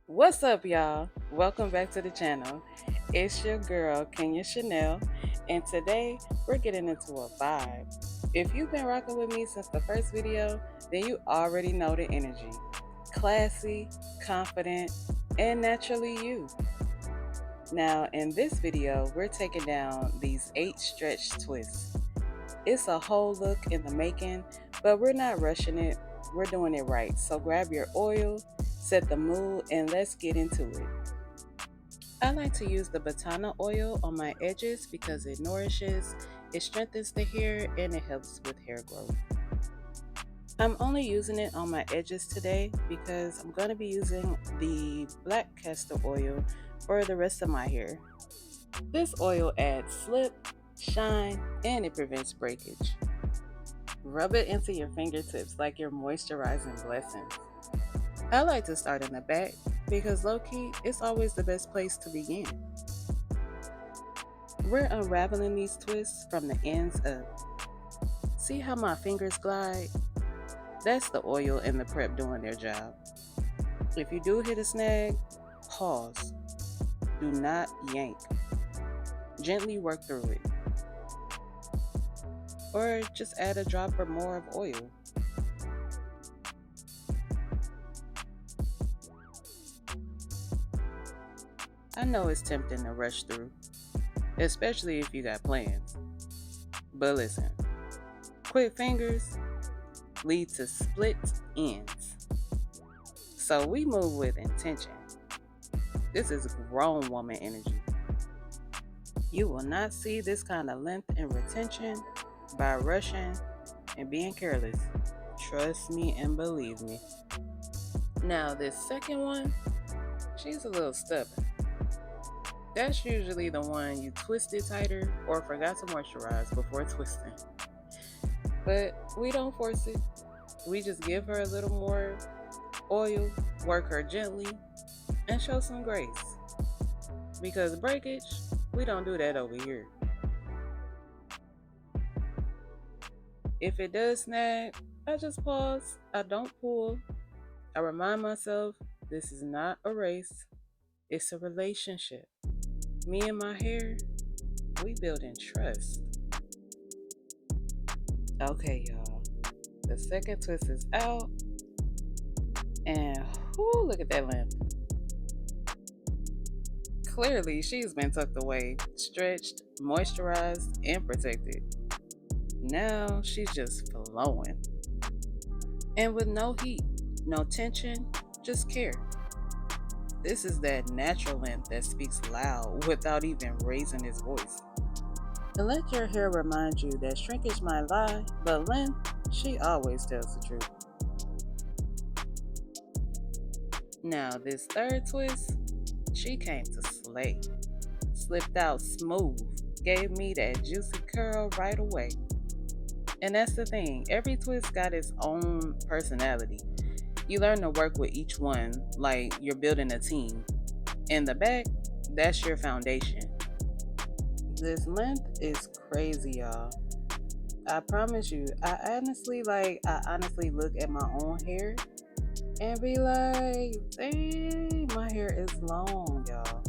What's up, y'all? Welcome back to the channel. It's your girl, Kenya Chanel, and today we're getting into a vibe. If you've been rocking with me since the first video, then you already know the energy. Classy, confident, and naturally you. Now, in this video, we're taking down these 8 stretch twists. It's a whole look in the making, but we're not rushing it. We're doing it right. So grab your oil, set the mood, and let's get into it. I like to use the batana oil on my edges because it nourishes, it strengthens the hair, and it helps with hair growth. I'm only using it on my edges today because I'm going to be using the black castor oil for the rest of my hair. This oil adds slip, shine, and it prevents breakage. Rub it into your fingertips like you're moisturizing blessings. I like to start in the back because low-key, it's always the best place to begin. We're unraveling these twists from the ends up. See how my fingers glide? That's the oil and the prep doing their job. If you do hit a snag, pause. Do not yank. Gently work through it. Or just add a drop or more of oil. I know it's tempting to rush through, especially if you got plans. But listen, quick fingers lead to split ends. So we move with intention. This is grown woman energy. You will not see this kind of length and retention by rushing and being careless. Trust me and believe me. Now this second one, she's a little stubborn. That's usually the one you twisted tighter or forgot to moisturize before twisting. But we don't force it. We just give her a little more oil, work her gently, and show some grace. Because breakage, we don't do that over here. If it does snag, I just pause. I don't pull. I remind myself this is not a race, it's a relationship. Me and my hair, we building trust. Okay, y'all. The second twist is out. And whoo, look at that length. Clearly, she's been tucked away, stretched, moisturized, and protected. Now she's just flowing. And with no heat, no tension, just care. This is that natural length that speaks loud without even raising its voice. And let your hair remind you that shrinkage might lie, but length, she always tells the truth. Now, this third twist, she came to slay. Slipped out smooth, gave me that juicy curl right away. And that's the thing, every twist got its own personality. You learn to work with each one like you're building a team. In the back, that's your foundation. This length is crazy, y'all. I promise you, I honestly look at my own hair and be like, dang, my hair is long, y'all.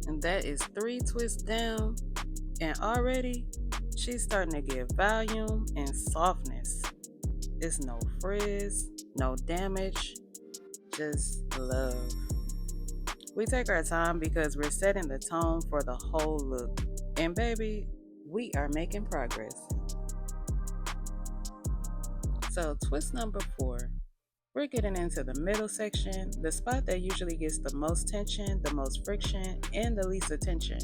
And that is 3 twists down, and already she's starting to give volume and softness. It's no frizz, no damage, just love. We take our time because we're setting the tone for the whole look. And baby, we are making progress. So twist number 4, we're getting into the middle section, the spot that usually gets the most tension, the most friction, and the least attention.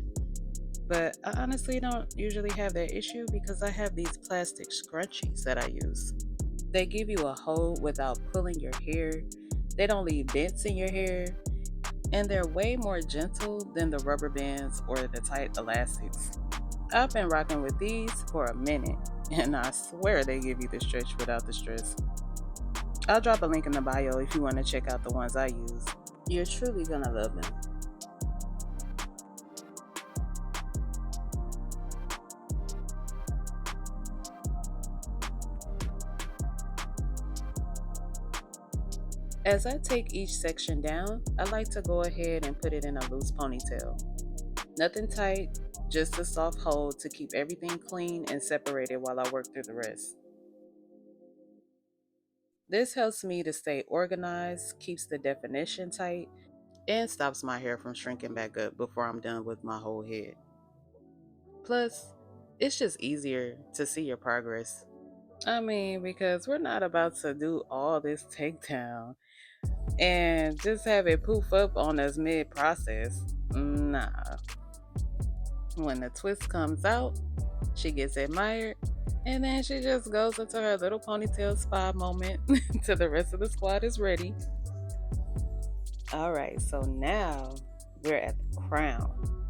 But I honestly don't usually have that issue because I have these plastic scrunchies that I use. They give you a hold without pulling your hair. They don't leave dents in your hair. And they're way more gentle than the rubber bands or the tight elastics. I've been rocking with these for a minute, and I swear they give you the stretch without the stress. I'll drop a link in the bio if you want to check out the ones I use. You're truly gonna love them. As I take each section down, I like to go ahead and put it in a loose ponytail. Nothing tight, just a soft hold to keep everything clean and separated while I work through the rest. This helps me to stay organized, keeps the definition tight, and stops my hair from shrinking back up before I'm done with my whole head. Plus, it's just easier to see your progress. I mean, because we're not about to do all this takedown and just have it poof up on us mid process. Nah. When the twist comes out, she gets admired, and then she just goes into her little ponytail spa moment till the rest of the squad is ready. Alright, so now we're at the crown.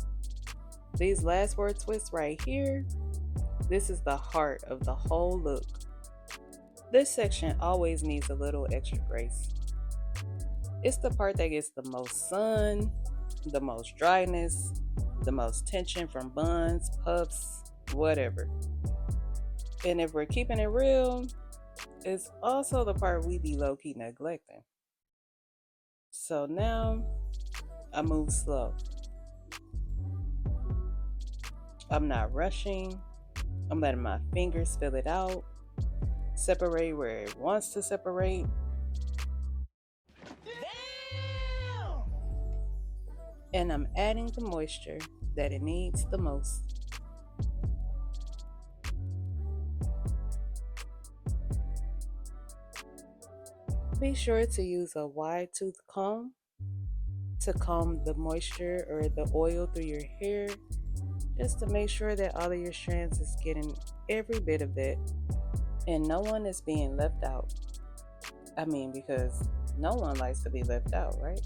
These last word twists right here, this is the heart of the whole look. This section always needs a little extra grace. It's the part that gets the most sun, the most dryness, the most tension from buns, puffs, whatever. And if we're keeping it real, it's also the part we be low-key neglecting. So now I move slow. I'm not rushing. I'm letting my fingers fill it out, separate where it wants to separate. Damn! And I'm adding the moisture that it needs the most. Be sure to use a wide tooth comb to comb the moisture or the oil through your hair, just to make sure that all of your strands is getting every bit of that and no one is being left out. I mean, because no one likes to be left out, right?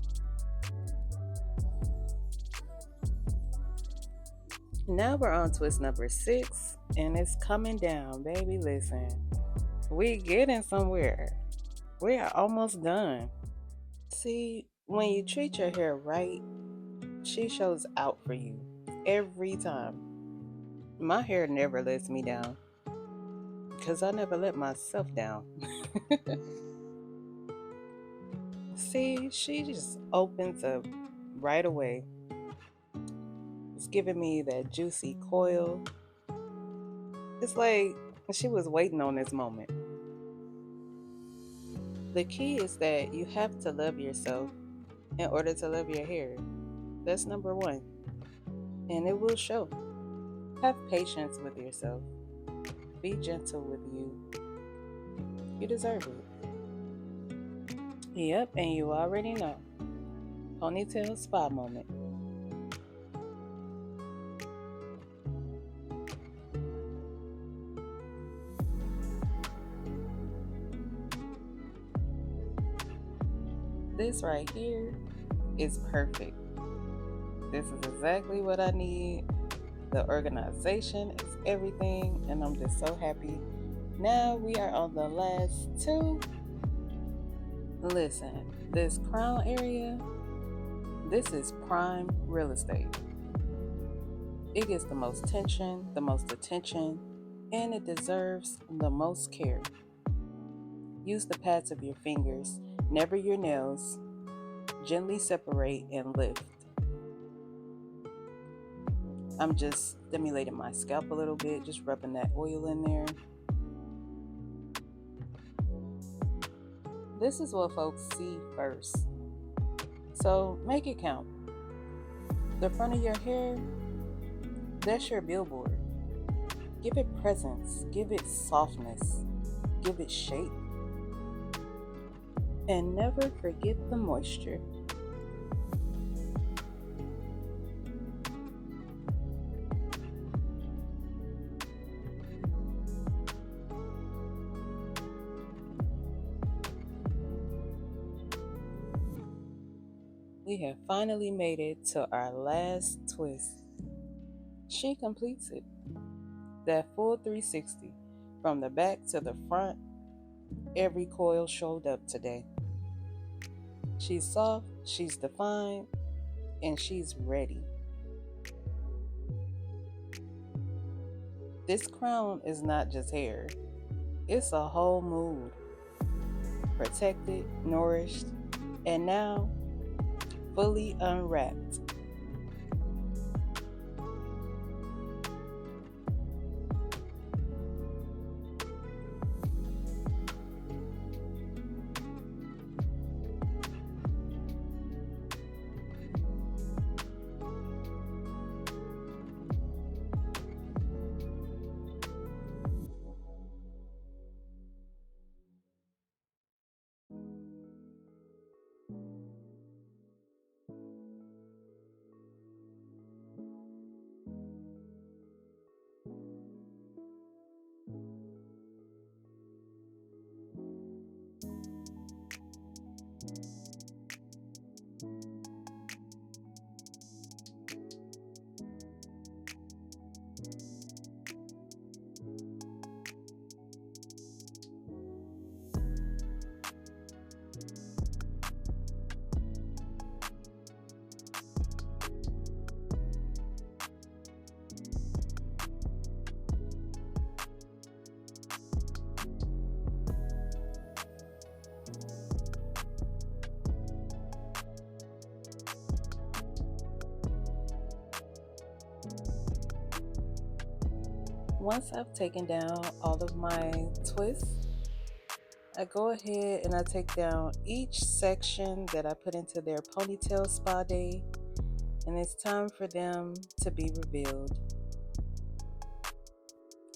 Now we're on twist number 6, and it's coming down, baby. Listen, we getting somewhere. We are almost done. See, when you treat your hair right, she shows out for you every time. My hair never lets me down because I never let myself down. See, she just opens up right away. It's giving me that juicy coil. It's like she was waiting on this moment. The key is that you have to love yourself in order to love your hair. That's number one. And it will show. Have patience with yourself. Be gentle with you. You deserve it. Yep, and you already know. Ponytail spa moment. This right here is perfect. This is exactly what I need. The organization is everything, and I'm just so happy. Now we are on the last 2. Listen, this crown area, this is prime real estate. It gets the most tension, the most attention, and it deserves the most care. Use the pads of your fingers, never your nails. Gently separate and lift. I'm just stimulating my scalp a little bit, just rubbing that oil in there. This is what folks see first, so make it count. The front of your hair, that's your billboard. Give it presence, give it softness, give it shape. And never forget the moisture. We have finally made it to our last twist. She completes it. That full 360. From the back to the front, every coil showed up today. She's soft, she's defined, and she's ready. This crown is not just hair, it's a whole mood. Protected, nourished, and now fully unwrapped. Once I've taken down all of my twists, I go ahead and I take down each section that I put into their ponytail spa day, and it's time for them to be revealed.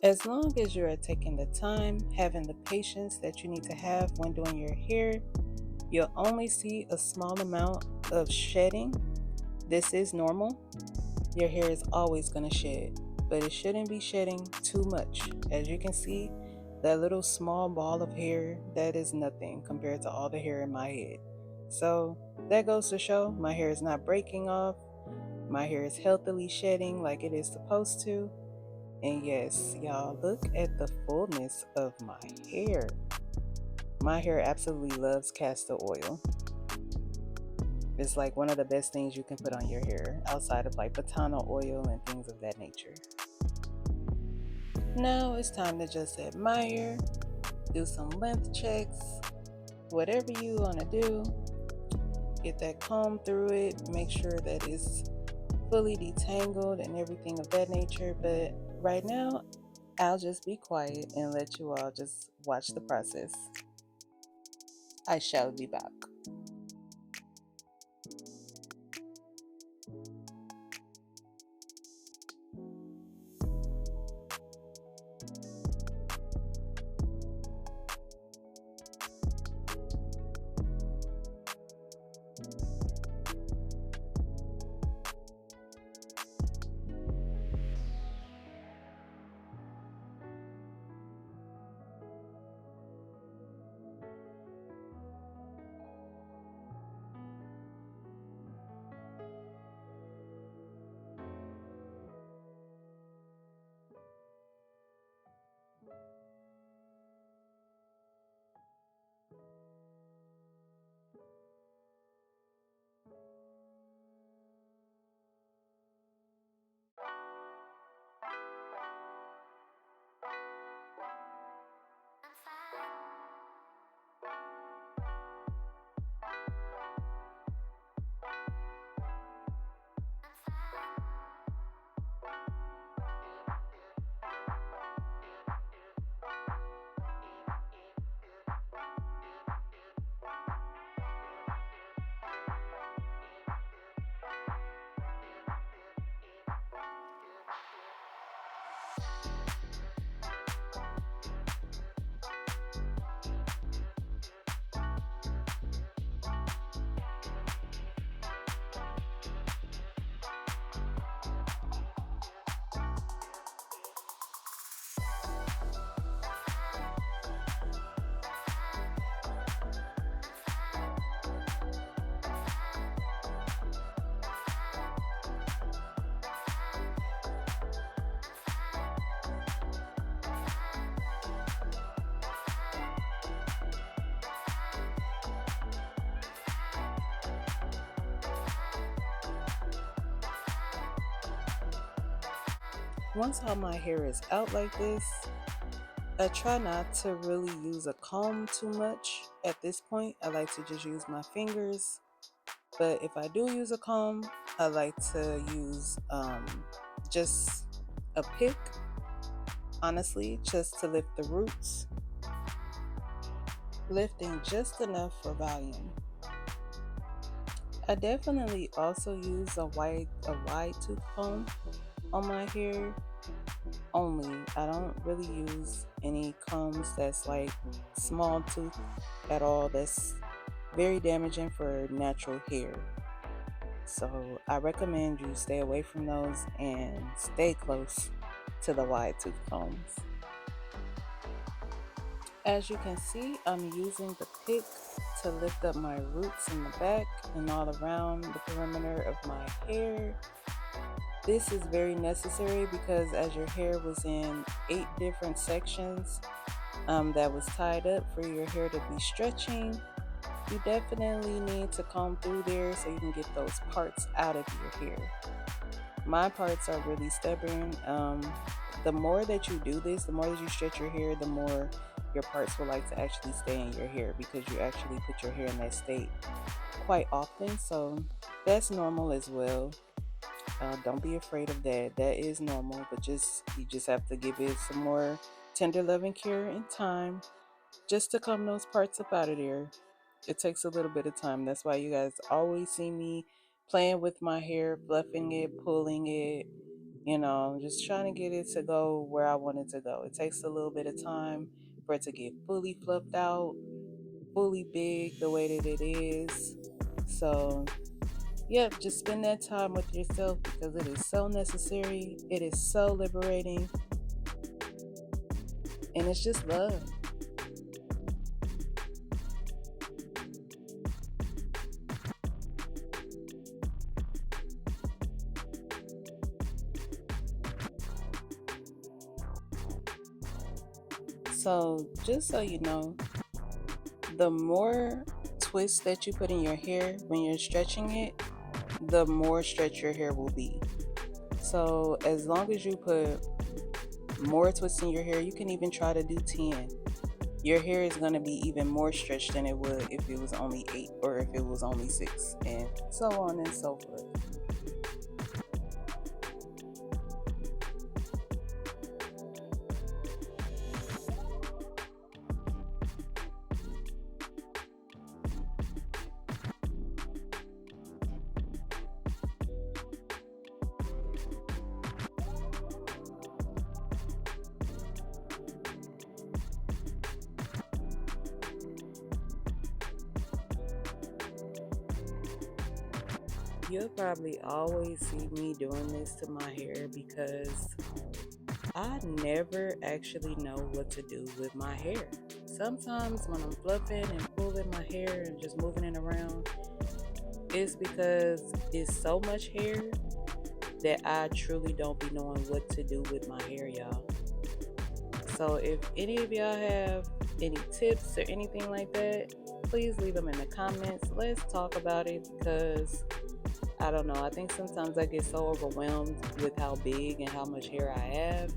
As long as you are taking the time, having the patience that you need to have when doing your hair, you'll only see a small amount of shedding. This is normal. Your hair is always going to shed, but it shouldn't be shedding too much. As you can see, that little small ball of hair, that is nothing compared to all the hair in my head. So that goes to show my hair is not breaking off. My hair is healthily shedding like it is supposed to. And yes, y'all, look at the fullness of my hair. My hair absolutely loves castor oil. It's like one of the best things you can put on your hair outside of like botana oil and things of that nature. Now it's time to just admire, do some length checks, whatever you want to do. Get that comb through it, make sure that it's fully detangled and everything of that nature. But right now, I'll just be quiet and let you all just watch the process. I shall be back. Once all my hair is out like this, I try not to really use a comb too much at this point. I like to just use my fingers. But if I do use a comb, I like to use just a pick, honestly, just to lift the roots, lifting just enough for volume. I definitely also use a wide tooth comb on my hair only. I don't really use any combs that's like small tooth at all. That's very damaging for natural hair. So I recommend you stay away from those and stay close to the wide tooth combs. As you can see, I'm using the pick to lift up my roots in the back and all around the perimeter of my hair. This is very necessary because as your hair was in 8 different sections that was tied up for your hair to be stretching, you definitely need to comb through there so you can get those parts out of your hair. My parts are really stubborn. The more that you do this, the more that you stretch your hair, the more your parts will like to actually stay in your hair because you actually put your hair in that state quite often. So that's normal as well. Don't be afraid of that. That is normal, but you just have to give it some more tender loving care and time just to comb those parts up out of there. It takes a little bit of time. That's why you guys always see me playing with my hair, fluffing it, pulling it, just trying to get it to go where I want it to go. It takes a little bit of time for it to get fully fluffed out, fully big the way that it is. So yep, just spend that time with yourself because it is so necessary. It is so liberating. And it's just love. So, just so you know, the more twists that you put in your hair when you're stretching it, the more stretch your hair will be. So, as long as you put more twists in your hair, you can even try to do 10. Your hair is going to be even more stretched than it would if it was only 8 or if it was only 6, and so on and so forth. You'll probably always see me doing this to my hair because I never actually know what to do with my hair. Sometimes when I'm fluffing and pulling my hair and just moving it around, it's because it's so much hair that I truly don't be knowing what to do with my hair, y'all. So if any of y'all have any tips or anything like that, please leave them in the comments. Let's talk about it because I don't know. I think sometimes I get so overwhelmed with how big and how much hair I have.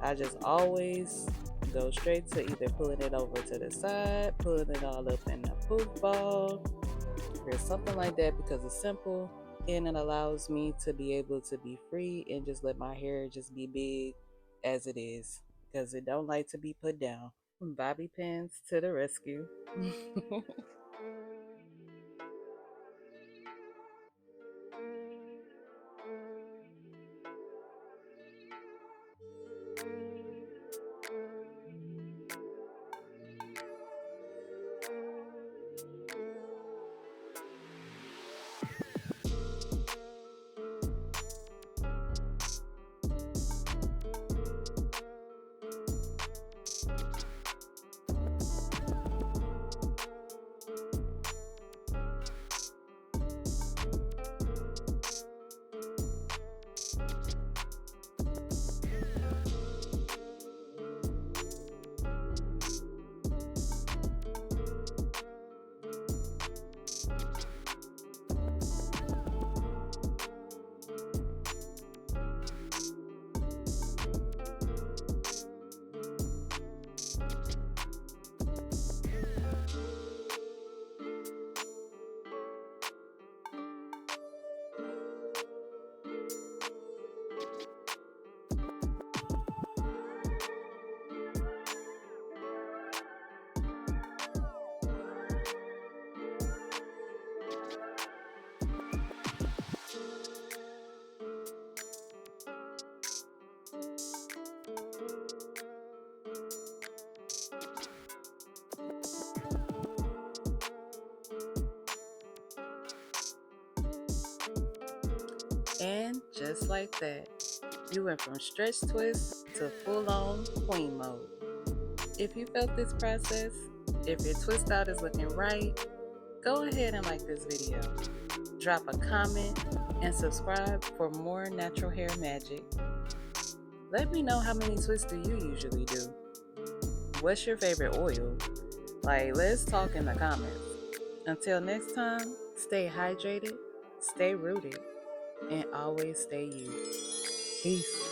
I just always go straight to either pulling it over to the side, pulling it all up in a poof ball, or something like that because it's simple and it allows me to be able to be free and just let my hair just be big as it is because it don't like to be put down. Bobby pins to the rescue. And just like that, you went from stretch twist to full-on queen mode. If you felt this process, if your twist out is looking right, go ahead and like this video. Drop a comment and subscribe for more natural hair magic. Let me know how many twists do you usually do. What's your favorite oil? Like, let's talk in the comments. Until next time, stay hydrated, stay rooted, and always stay you. Peace.